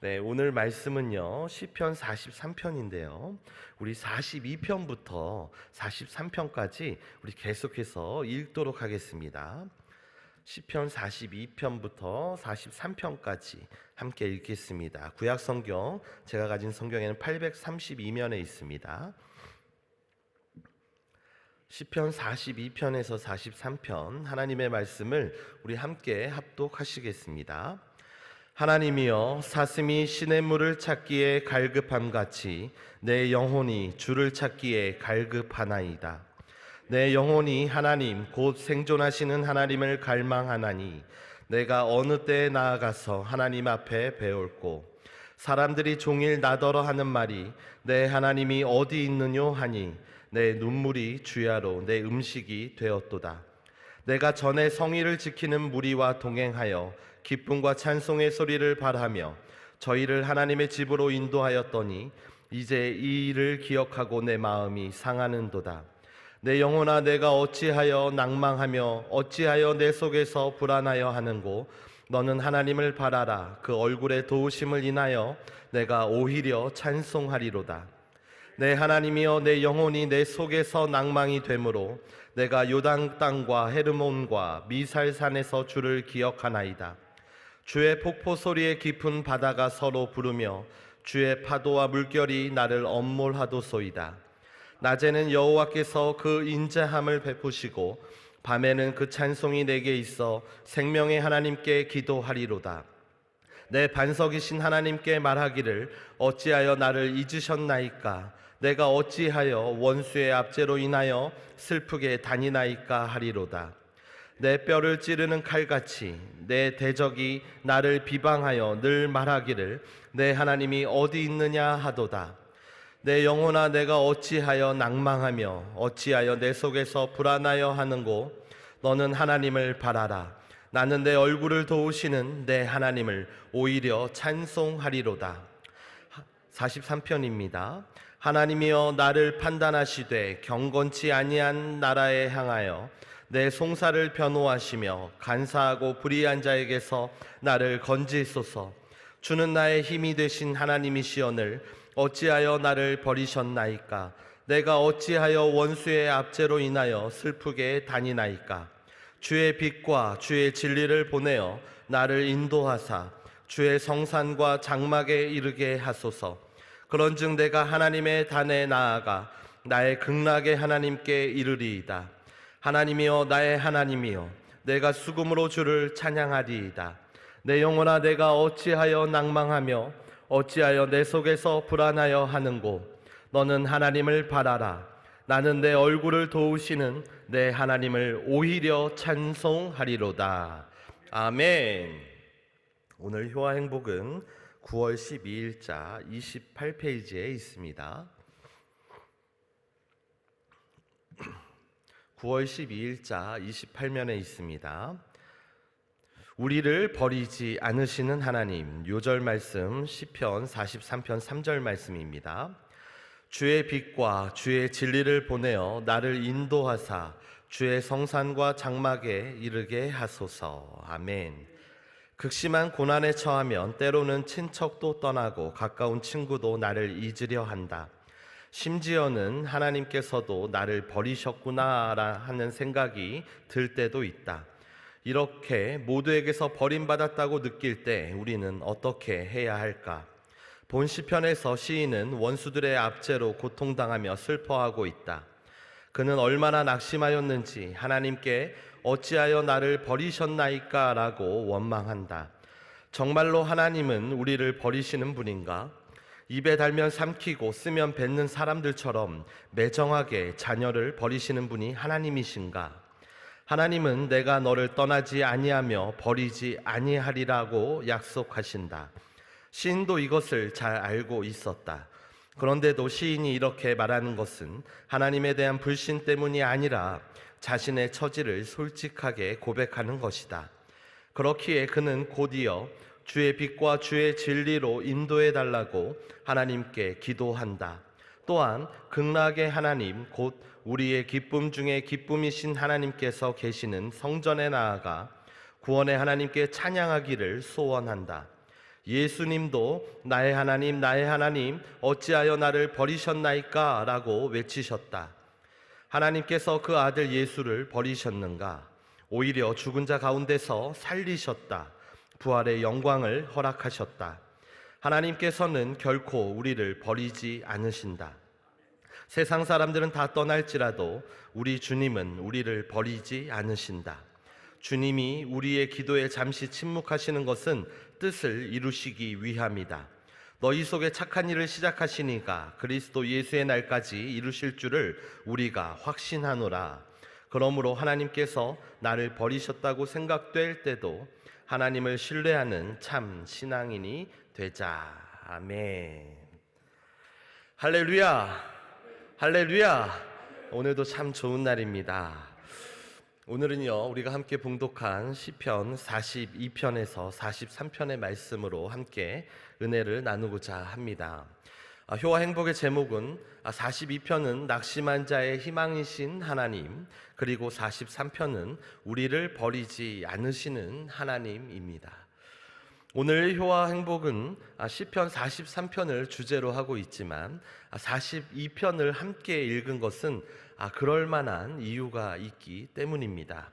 네, 오늘 말씀은요, 시편 43편인데요. 우리 42편부터 43편까지 우리 계속해서 읽도록 하겠습니다. 시편 42편부터 43편까지 함께 읽겠습니다. 구약 성경, 제가 가진 성경에는 832면에 있습니다. 시편 42편에서 43편 하나님의 말씀을 우리 함께 합독하시겠습니다. 하나님이여, 사슴이 시냇물을 찾기에 갈급함같이 내 영혼이 주를 찾기에 갈급하나이다. 내 영혼이 하나님 곧 생존하시는 하나님을 갈망하나니 내가 어느 때에 나아가서 하나님 앞에 배울고 사람들이 종일 나더러 하는 말이 내 하나님이 어디 있느뇨 하니 내 눈물이 주야로 내 음식이 되었도다. 내가 전에 성의를 지키는 무리와 동행하여 기쁨과 찬송의 소리를 발하며 저희를 하나님의 집으로 인도하였더니 이제 이 일을 기억하고 내 마음이 상하는도다. 내 영혼아, 내가 어찌하여 낭망하며 어찌하여 내 속에서 불안하여 하는고 너는 하나님을 바라라. 그 얼굴의 도우심을 인하여 내가 오히려 찬송하리로다. 내 하나님이여, 내 영혼이 내 속에서 낭망이 되므로 내가 요단 땅과 헤르몬과 미살산에서 주를 기억하나이다. 주의 폭포 소리에 깊은 바다가 서로 부르며 주의 파도와 물결이 나를 엄몰하도소이다. 낮에는 여호와께서 그 인자함을 베푸시고 밤에는 그 찬송이 내게 있어 생명의 하나님께 기도하리로다. 내 반석이신 하나님께 말하기를 어찌하여 나를 잊으셨나이까? 내가 어찌하여 원수의 압제로 인하여 슬프게 다니나이까 하리로다. 내 뼈를 찌르는 칼같이 내 대적이 나를 비방하여 늘 말하기를 내 하나님이 어디 있느냐 하도다. 내 영혼아, 내가 어찌하여 낭망하며 어찌하여 내 속에서 불안하여 하는고 너는 하나님을 바라라. 나는 내 얼굴을 도우시는 내 하나님을 오히려 찬송하리로다. 43편입니다. 하나님이여, 나를 판단하시되 경건치 아니한 나라에 향하여 내 송사를 변호하시며 간사하고 불의한 자에게서 나를 건지소서. 주는 나의 힘이 되신 하나님이시오늘 어찌하여 나를 버리셨나이까? 내가 어찌하여 원수의 압제로 인하여 슬프게 다니나이까? 주의 빛과 주의 진리를 보내어 나를 인도하사 주의 성산과 장막에 이르게 하소서. 그런즉 내가 하나님의 단에 나아가 나의 극락의 하나님께 이르리이다. 하나님이여, 나의 하나님이여, 내가 수금으로 주를 찬양하리이다. 내 영혼아, 내가 어찌하여 낭망하며 어찌하여 내 속에서 불안하여 하는고 너는 하나님을 바라라. 나는 내 얼굴을 도우시는 내 하나님을 오히려 찬송하리로다. 아멘. 오늘 효와 행복은 9월 12일자 28페이지에 있습니다. 9월 12일자 28면에 있습니다. 우리를 버리지 않으시는 하나님, 요절 말씀 시편 43편 3절 말씀입니다. 주의 빛과 주의 진리를 보내어 나를 인도하사 주의 성산과 장막에 이르게 하소서. 아멘. 극심한 고난에 처하면 때로는 친척도 떠나고 가까운 친구도 나를 잊으려 한다. 심지어는 하나님께서도 나를 버리셨구나 하는 생각이 들 때도 있다. 이렇게 모두에게서 버림받았다고 느낄 때 우리는 어떻게 해야 할까? 본 시편에서 시인은 원수들의 압제로 고통당하며 슬퍼하고 있다. 그는 얼마나 낙심하였는지 하나님께 어찌하여 나를 버리셨나이까? 라고 원망한다. 정말로 하나님은 우리를 버리시는 분인가? 입에 달면 삼키고 쓰면 뱉는 사람들처럼 매정하게 자녀를 버리시는 분이 하나님이신가? 하나님은 내가 너를 떠나지 아니하며 버리지 아니하리라고 약속하신다. 시인도 이것을 잘 알고 있었다. 그런데도 시인이 이렇게 말하는 것은 하나님에 대한 불신 때문이 아니라 자신의 처지를 솔직하게 고백하는 것이다. 그렇기에 그는 곧이어 주의 빛과 주의 진리로 인도해 달라고 하나님께 기도한다. 또한 극락의 하나님, 곧 우리의 기쁨 중에 기쁨이신 하나님께서 계시는 성전에 나아가 구원의 하나님께 찬양하기를 소원한다. 예수님도 나의 하나님, 나의 하나님, 어찌하여 나를 버리셨나이까? 라고 외치셨다. 하나님께서 그 아들 예수를 버리셨는가? 오히려 죽은 자 가운데서 살리셨다. 부활의 영광을 허락하셨다. 하나님께서는 결코 우리를 버리지 않으신다. 세상 사람들은 다 떠날지라도 우리 주님은 우리를 버리지 않으신다. 주님이 우리의 기도에 잠시 침묵하시는 것은 뜻을 이루시기 위함이다. 너희 속에 착한 일을 시작하시니가 그리스도 예수의 날까지 이루실 줄을 우리가 확신하노라. 그러므로 하나님께서 나를 버리셨다고 생각될 때도 하나님을 신뢰하는 참 신앙인이 되자. 아멘. 할렐루야. 할렐루야. 오늘도 참 좋은 날입니다. 오늘은요, 우리가 함께 봉독한 시편 42편에서 43편의 말씀으로 함께 은혜를 나누고자 합니다. 효와 행복의 제목은 42편은 낙심한 자의 희망이신 하나님, 그리고 43편은 우리를 버리지 않으시는 하나님입니다. 오늘 효와 행복은 시편 43편을 주제로 하고 있지만 42편을 함께 읽은 것은 그럴 만한 이유가 있기 때문입니다.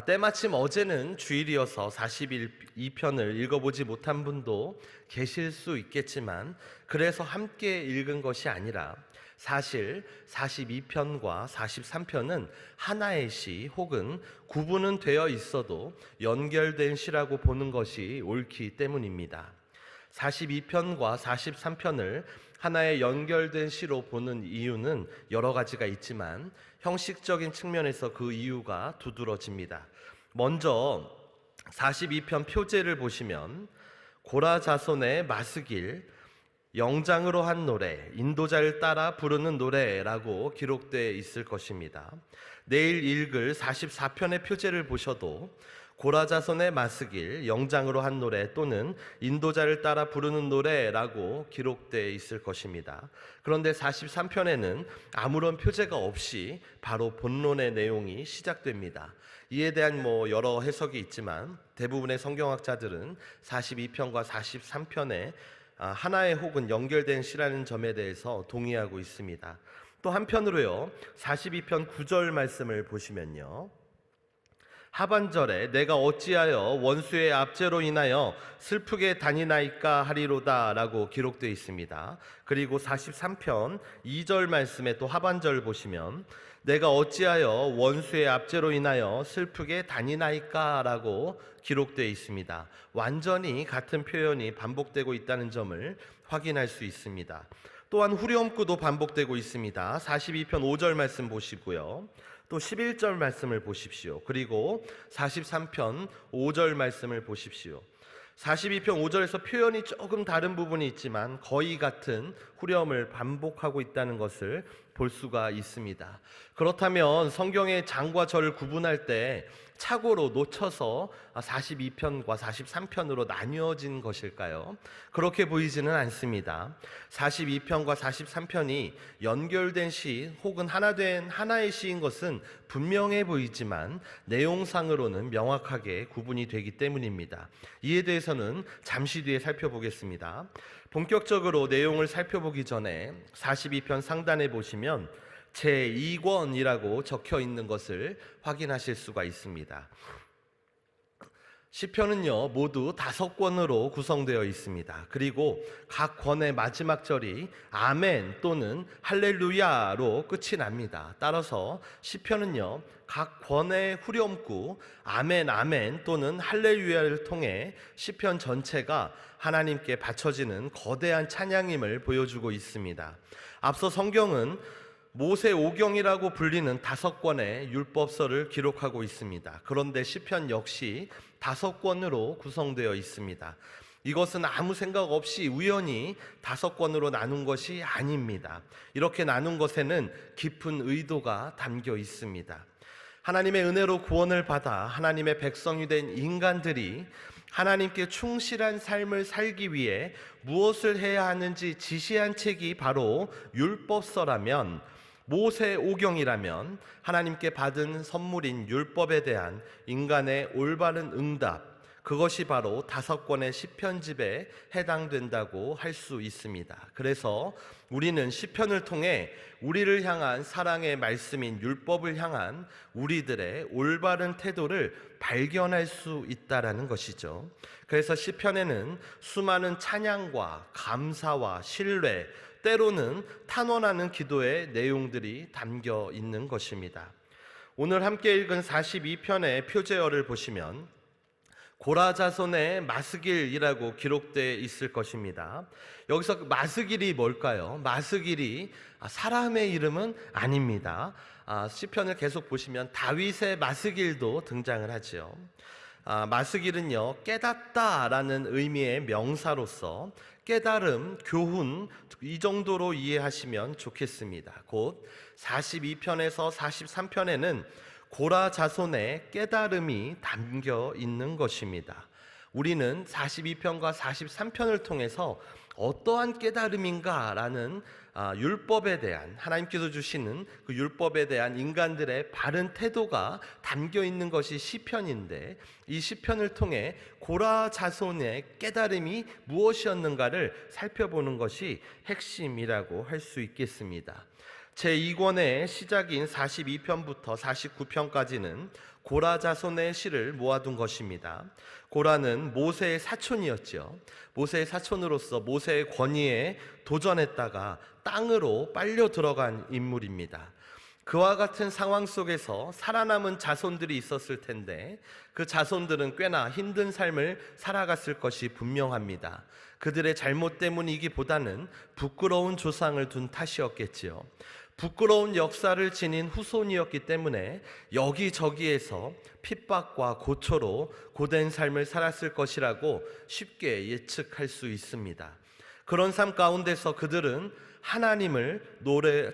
때마침 어제는 주일이어서 42편을 읽어보지 못한 분도 계실 수 있겠지만 그래서 함께 읽은 것이 아니라 사실 42편과 43편은 하나의 시 혹은 구분은 되어 있어도 연결된 시라고 보는 것이 옳기 때문입니다. 42편과 43편을 하나의 연결된 시로 보는 이유는 여러 가지가 있지만 형식적인 측면에서 그 이유가 두드러집니다. 먼저 42편 표제를 보시면 고라 자손의 마스길, 영장으로 한 노래, 인도자를 따라 부르는 노래라고 기록되어 있을 것입니다. 내일 읽을 44편의 표제를 보셔도 고라 자손의 마스길, 영장으로 한 노래 또는 인도자를 따라 부르는 노래라고 기록되어 있을 것입니다. 그런데 43편에는 아무런 표제가 없이 바로 본론의 내용이 시작됩니다. 이에 대한 여러 해석이 있지만 대부분의 성경학자들은 42편과 43편에 하나의 혹은 연결된 시라는 점에 대해서 동의하고 있습니다. 또 한편으로요, 42편 9절 말씀을 보시면요, 하반절에 내가 어찌하여 원수의 압제로 인하여 슬프게 다니나이까 하리로다 라고 기록되어 있습니다. 그리고 43편 2절 말씀에 또 하반절 보시면 내가 어찌하여 원수의 압제로 인하여 슬프게 다니나이까 라고 기록되어 있습니다. 완전히 같은 표현이 반복되고 있다는 점을 확인할 수 있습니다. 또한 후렴구도 반복되고 있습니다. 42편 5절 말씀 보시고요, 또 11절 말씀을 보십시오. 그리고 43편 5절 말씀을 보십시오. 42편 5절에서 표현이 조금 다른 부분이 있지만 거의 같은 후렴을 반복하고 있다는 것을 볼 수가 있습니다. 그렇다면 성경의 장과 절을 구분할 때 착오로 놓쳐서 42편과 43편으로 나뉘어진 것일까요? 그렇게 보이지는 않습니다. 42편과 43편이 연결된 시 혹은 하나된 하나의 시인 것은 분명해 보이지만 내용상으로는 명확하게 구분이 되기 때문입니다. 이에 대해서는 잠시 뒤에 살펴보겠습니다. 본격적으로 내용을 살펴보기 전에 42편 상단에 보시면 제2권이라고 적혀 있는 것을 확인하실 수가 있습니다. 시편은요, 모두 5권으로 구성되어 있습니다. 그리고 각 권의 마지막 절이 아멘 또는 할렐루야로 끝이 납니다. 따라서 시편은요, 각 권의 후렴구 아멘 아멘 또는 할렐루야를 통해 시편 전체가 하나님께 바쳐지는 거대한 찬양임을 보여주고 있습니다. 앞서 성경은 모세오경이라고 불리는 5권의 율법서를 기록하고 있습니다. 그런데 시편 역시 5권으로 구성되어 있습니다. 이것은 아무 생각 없이 우연히 5권으로 나눈 것이 아닙니다. 이렇게 나눈 것에는 깊은 의도가 담겨 있습니다. 하나님의 은혜로 구원을 받아 하나님의 백성이 된 인간들이 하나님께 충실한 삶을 살기 위해 무엇을 해야 하는지 지시한 책이 바로 율법서라면, 모세오경이라면 하나님께 받은 선물인 율법에 대한 인간의 올바른 응답, 그것이 바로 5권의 시편집에 해당된다고 할 수 있습니다. 그래서 우리는 시편을 통해 우리를 향한 사랑의 말씀인 율법을 향한 우리들의 올바른 태도를 발견할 수 있다라는 것이죠. 그래서 시편에는 수많은 찬양과 감사와 신뢰, 때로는 탄원하는 기도의 내용들이 담겨 있는 것입니다. 오늘 함께 읽은 42편의 표제어를 보시면 고라 자손의 마스길이라고 기록되어 있을 것입니다. 여기서 마스길이 뭘까요? 마스길이 사람의 이름은 아닙니다. 시편을 계속 보시면 다윗의 마스길도 등장을 하죠. 마스길은요, 깨닫다라는 의미의 명사로서 깨달음, 교훈, 이 정도로 이해하시면 좋겠습니다. 곧 42편에서 43편에는 고라 자손의 깨달음이 담겨 있는 것입니다. 우리는 42편과 43편을 통해서 어떠한 깨달음인가라는 율법에 대한, 하나님께서 주시는 그 율법에 대한 인간들의 바른 태도가 담겨 있는 것이 시편인데, 이 시편을 통해 고라 자손의 깨달음이 무엇이었는가를 살펴보는 것이 핵심이라고 할 수 있겠습니다. 제2권의 시작인 42편부터 49편까지는 고라 자손의 시를 모아둔 것입니다. 고라는 모세의 사촌이었죠. 모세의 사촌으로서 모세의 권위에 도전했다가 땅으로 빨려 들어간 인물입니다. 그와 같은 상황 속에서 살아남은 자손들이 있었을 텐데 그 자손들은 꽤나 힘든 삶을 살아갔을 것이 분명합니다. 그들의 잘못 때문이기보다는 부끄러운 조상을 둔 탓이었겠지요. 부끄러운 역사를 지닌 후손이었기 때문에 여기저기에서 핍박과 고초로 고된 삶을 살았을 것이라고 쉽게 예측할 수 있습니다. 그런 삶 가운데서 그들은 하나님을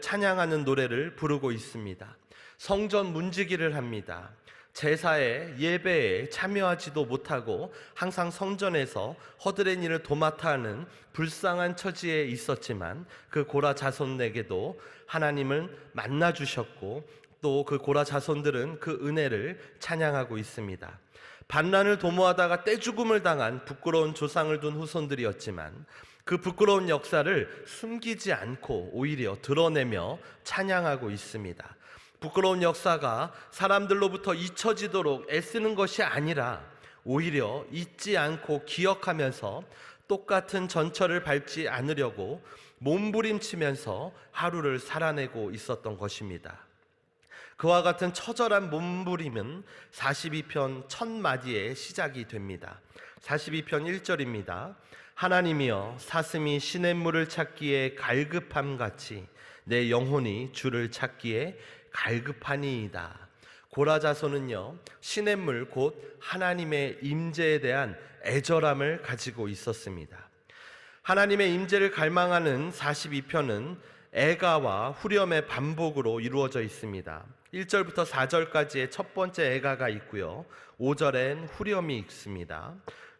찬양하는 노래를 부르고 있습니다. 성전 문지기를 합니다. 제사에 예배에 참여하지도 못하고 항상 성전에서 허드렛 일을 도맡아 하는 불쌍한 처지에 있었지만 그 고라 자손에게도 하나님을 만나 주셨고 또 그 고라 자손들은 그 은혜를 찬양하고 있습니다. 반란을 도모하다가 떼죽음을 당한 부끄러운 조상을 둔 후손들이었지만 그 부끄러운 역사를 숨기지 않고 오히려 드러내며 찬양하고 있습니다. 부끄러운 역사가 사람들로부터 잊혀지도록 애쓰는 것이 아니라 오히려 잊지 않고 기억하면서 똑같은 전철을 밟지 않으려고 몸부림치면서 하루를 살아내고 있었던 것입니다. 그와 같은 처절한 몸부림은 42편 첫 마디의 시작이 됩니다. 42편 1절입니다. 하나님이여 사슴이 시냇물을 찾기에 갈급함같이 내 영혼이 주를 찾기에 갈급하니이다. 고라 자손은요, 시냇물 곧 하나님의 임재에 대한 애절함을 가지고 있었습니다. 하나님의 임재를 갈망하는 42편은 애가와 후렴의 반복으로 이루어져 있습니다. 1절부터 4절까지의 첫 번째 애가가 있고요, 5절엔 후렴이 있습니다.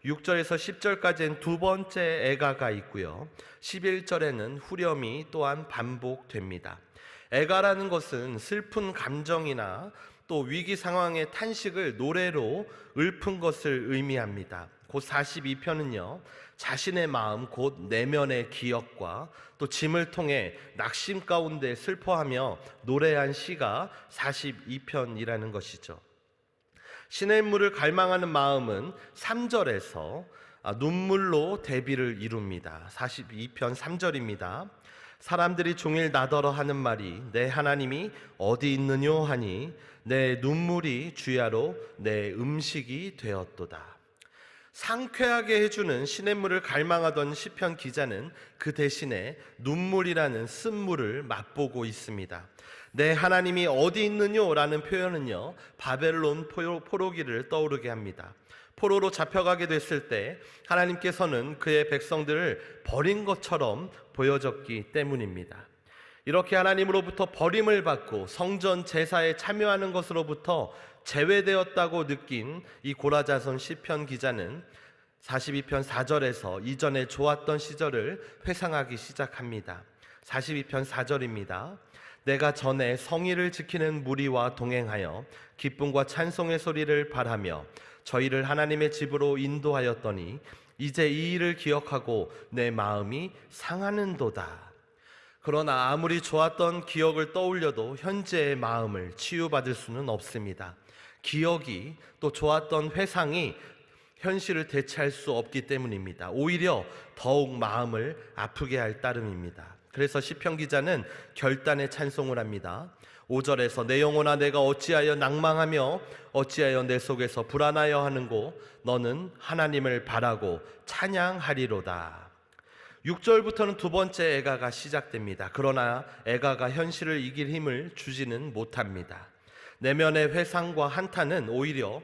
6절에서 10절까지는 두 번째 애가가 있고요, 11절에는 후렴이 또한 반복됩니다. 애가라는 것은 슬픈 감정이나 또 위기 상황의 탄식을 노래로 읊은 것을 의미합니다. 곧 42편은요, 자신의 마음 곧 내면의 기억과 또 짐을 통해 낙심 가운데 슬퍼하며 노래한 시가 42편이라는 것이죠. 시냇물을 갈망하는 마음은 3절에서 눈물로 대비를 이룹니다. 42편 3절입니다. 사람들이 종일 나더러 하는 말이 내 하나님이 어디 있느뇨 하니 내 눈물이 주야로 내 음식이 되었도다. 상쾌하게 해주는 시냇물을 갈망하던 시편 기자는 그 대신에 눈물이라는 쓴물을 맛보고 있습니다. 내 하나님이 어디 있느뇨라는 표현은요, 바벨론 포로기를 떠오르게 합니다. 포로로 잡혀가게 됐을 때 하나님께서는 그의 백성들을 버린 것처럼 보여졌기 때문입니다. 이렇게 하나님으로부터 버림을 받고 성전 제사에 참여하는 것으로부터 제외되었다고 느낀 이 고라 자손 시편 기자는 42편 4절에서 이전에 좋았던 시절을 회상하기 시작합니다. 42편 4절입니다. 내가 전에 성의를 지키는 무리와 동행하여 기쁨과 찬송의 소리를 발하며 저희를 하나님의 집으로 인도하였더니 이제 이 일을 기억하고 내 마음이 상하는도다. 그러나 아무리 좋았던 기억을 떠올려도 현재의 마음을 치유받을 수는 없습니다. 기억이 또 좋았던 회상이 현실을 대체할 수 없기 때문입니다. 오히려 더욱 마음을 아프게 할 따름입니다. 그래서 시편 기자는 결단의 찬송을 합니다. 5절에서 내 영혼아 내가 어찌하여 낭망하며 어찌하여 내 속에서 불안하여 하는고 너는 하나님을 바라고 찬양하리로다. 6절부터는 두 번째 애가가 시작됩니다. 그러나 애가가 현실을 이길 힘을 주지는 못합니다. 내면의 회상과 한탄은 오히려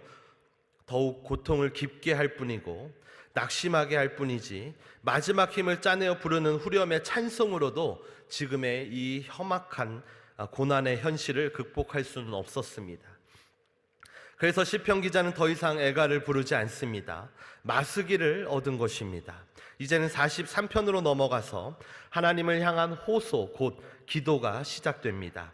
더욱 고통을 깊게 할 뿐이고 낙심하게 할 뿐이지 마지막 힘을 짜내어 부르는 후렴의 찬송으로도 지금의 이 험악한 고난의 현실을 극복할 수는 없었습니다. 그래서 시편 기자는 더 이상 애가를 부르지 않습니다. 마스기를 얻은 것입니다. 이제는 43편으로 넘어가서 하나님을 향한 호소 곧 기도가 시작됩니다.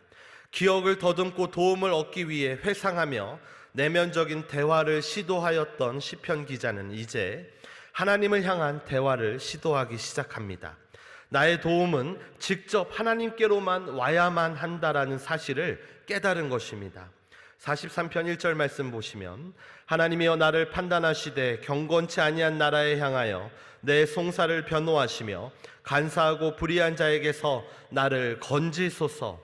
기억을 더듬고 도움을 얻기 위해 회상하며 내면적인 대화를 시도하였던 시편 기자는 이제 하나님을 향한 대화를 시도하기 시작합니다. 나의 도움은 직접 하나님께로만 와야만 한다라는 사실을 깨달은 것입니다. 43편 1절 말씀 보시면 하나님이여 나를 판단하시되 경건치 아니한 나라에 향하여 내 송사를 변호하시며 간사하고 불의한 자에게서 나를 건지소서.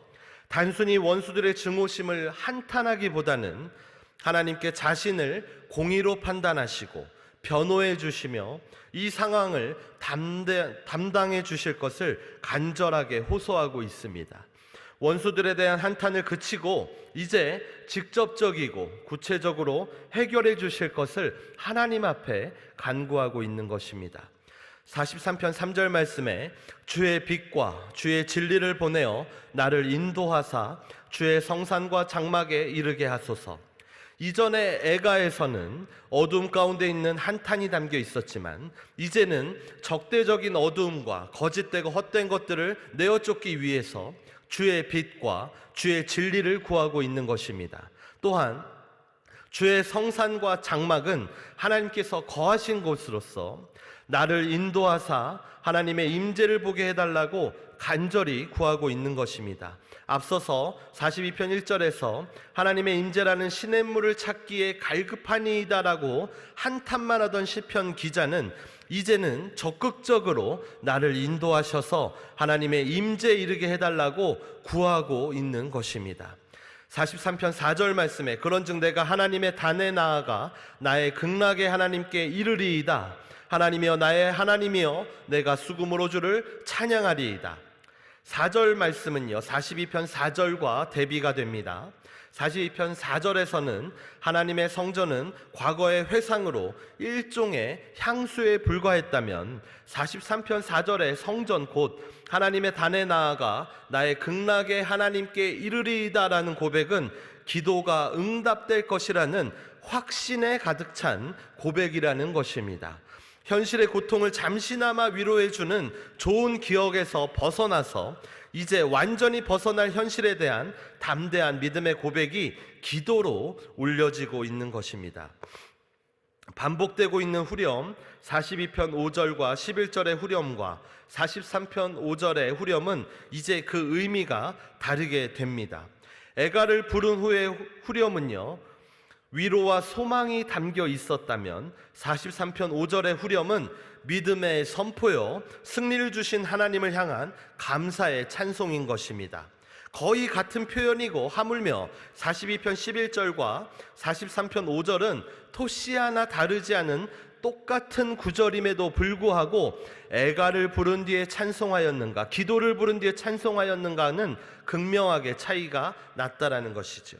단순히 원수들의 증오심을 한탄하기보다는 하나님께 자신을 공의로 판단하시고 변호해 주시며 이 상황을 담당해 주실 것을 간절하게 호소하고 있습니다. 원수들에 대한 한탄을 그치고 이제 직접적이고 구체적으로 해결해 주실 것을 하나님 앞에 간구하고 있는 것입니다. 43편 3절 말씀에 주의 빛과 주의 진리를 보내어 나를 인도하사 주의 성산과 장막에 이르게 하소서. 이전의 애가에서는 어두움 가운데 있는 한탄이 담겨 있었지만 이제는 적대적인 어두움과 거짓되고 헛된 것들을 내어 쫓기 위해서 주의 빛과 주의 진리를 구하고 있는 것입니다. 또한 주의 성산과 장막은 하나님께서 거하신 곳으로서 나를 인도하사 하나님의 임재를 보게 해달라고 간절히 구하고 있는 것입니다. 앞서서 42편 1절에서 하나님의 임재라는 시냇물을 찾기에 갈급하니이다라고 한탄만 하던 시편 기자는 이제는 적극적으로 나를 인도하셔서 하나님의 임재에 이르게 해달라고 구하고 있는 것입니다. 43편 4절 말씀에 그런즉 내가 하나님의 단에 나아가 나의 극락의 하나님께 이르리이다. 하나님이여 나의 하나님이여 내가 수금으로 주를 찬양하리이다. 4절 말씀은요 42편 4절과 대비가 됩니다. 42편 4절에서는 하나님의 성전은 과거의 회상으로 일종의 향수에 불과했다면 43편 4절의 성전 곧 하나님의 단에 나아가 나의 극락의 하나님께 이르리이다라는 고백은 기도가 응답될 것이라는 확신에 가득 찬 고백이라는 것입니다. 현실의 고통을 잠시나마 위로해주는 좋은 기억에서 벗어나서 이제 완전히 벗어날 현실에 대한 담대한 믿음의 고백이 기도로 올려지고 있는 것입니다. 반복되고 있는 후렴 42편 5절과 11절의 후렴과 43편 5절의 후렴은 이제 그 의미가 다르게 됩니다. 애가를 부른 후의 후렴은요 위로와 소망이 담겨 있었다면 43편 5절의 후렴은 믿음의 선포요 승리를 주신 하나님을 향한 감사의 찬송인 것입니다. 거의 같은 표현이고 하물며 42편 11절과 43편 5절은 토시 하나 다르지 않은 똑같은 구절임에도 불구하고 애가를 부른 뒤에 찬송하였는가 기도를 부른 뒤에 찬송하였는가는 극명하게 차이가 났다라는 것이죠.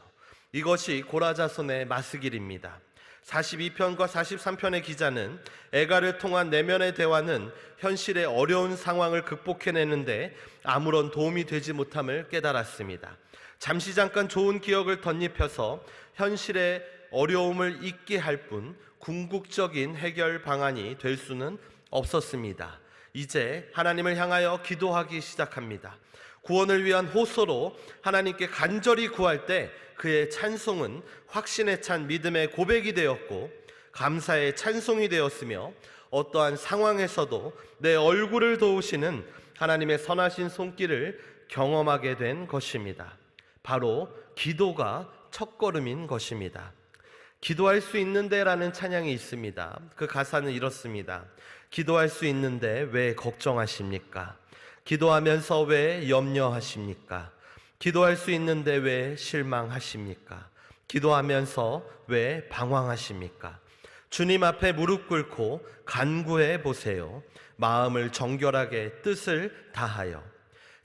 이것이 고라자손의 마스길입니다. 42편과 43편의 기자는 애가를 통한 내면의 대화는 현실의 어려운 상황을 극복해내는데 아무런 도움이 되지 못함을 깨달았습니다. 잠시 잠깐 좋은 기억을 덧입혀서 현실의 어려움을 잊게 할 뿐 궁극적인 해결 방안이 될 수는 없었습니다. 이제 하나님을 향하여 기도하기 시작합니다. 구원을 위한 호소로 하나님께 간절히 구할 때 그의 찬송은 확신에 찬 믿음의 고백이 되었고 감사의 찬송이 되었으며 어떠한 상황에서도 내 얼굴을 도우시는 하나님의 선하신 손길을 경험하게 된 것입니다. 바로 기도가 첫걸음인 것입니다. 기도할 수 있는데 라는 찬양이 있습니다. 그 가사는 이렇습니다. 기도할 수 있는데 왜 걱정하십니까? 기도하면서 왜 염려하십니까? 기도할 수 있는데 왜 실망하십니까? 기도하면서 왜 방황하십니까? 주님 앞에 무릎 꿇고 간구해 보세요. 마음을 정결하게 뜻을 다하여.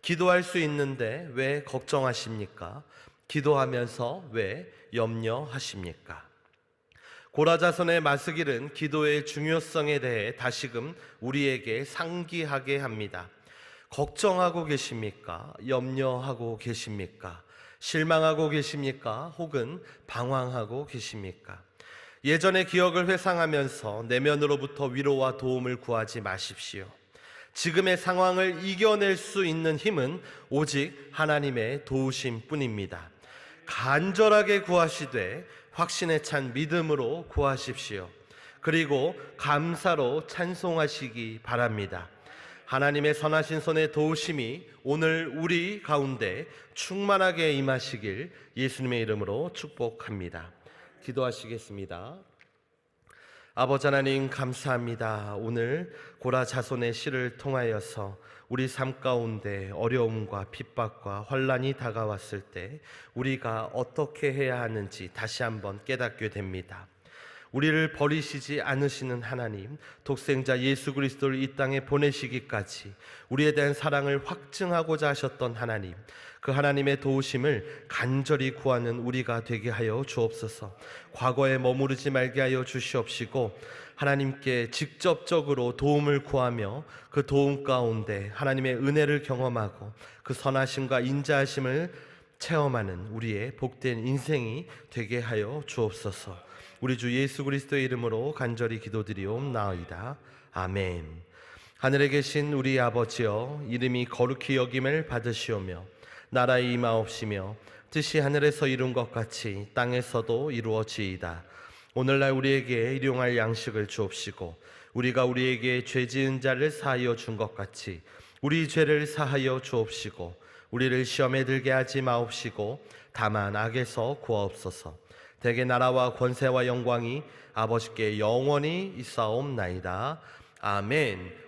기도할 수 있는데 왜 걱정하십니까? 기도하면서 왜 염려하십니까? 고라자손의 마스길은 기도의 중요성에 대해 다시금 우리에게 상기하게 합니다. 걱정하고 계십니까? 염려하고 계십니까? 실망하고 계십니까? 혹은 방황하고 계십니까? 예전의 기억을 회상하면서 내면으로부터 위로와 도움을 구하지 마십시오. 지금의 상황을 이겨낼 수 있는 힘은 오직 하나님의 도우심 뿐입니다. 간절하게 구하시되 확신에 찬 믿음으로 구하십시오. 그리고 감사로 찬송하시기 바랍니다. 하나님의 선하신 손의 도우심이 오늘 우리 가운데 충만하게 임하시길 예수님의 이름으로 축복합니다. 기도하시겠습니다. 아버지 하나님 감사합니다. 오늘 고라 자손의 시를 통하여서 우리 삶 가운데 어려움과 핍박과 환난이 다가왔을 때 우리가 어떻게 해야 하는지 다시 한번 깨닫게 됩니다. 우리를 버리시지 않으시는 하나님, 독생자 예수 그리스도를 이 땅에 보내시기까지 우리에 대한 사랑을 확증하고자 하셨던 하나님, 그 하나님의 도우심을 간절히 구하는 우리가 되게 하여 주옵소서. 과거에 머무르지 말게 하여 주시옵시고 하나님께 직접적으로 도움을 구하며 그 도움 가운데 하나님의 은혜를 경험하고 그 선하심과 인자하심을 체험하는 우리의 복된 인생이 되게 하여 주옵소서. 우리 주 예수 그리스도의 이름으로 간절히 기도드리옵나이다. 아멘. 하늘에 계신 우리 아버지여, 이름이 거룩히 여김을 받으시오며 나라의 임하옵시며 뜻이 하늘에서 이룬 것 같이 땅에서도 이루어지이다. 오늘날 우리에게 일용할 양식을 주옵시고 우리가 우리에게 죄 지은 자를 사하여 준 것 같이 우리 죄를 사하여 주옵시고 우리를 시험에 들게 하지 마옵시고 다만 악에서 구하옵소서. 대개 나라와 권세와 영광이 아버지께 영원히 있사옵나이다. 아멘.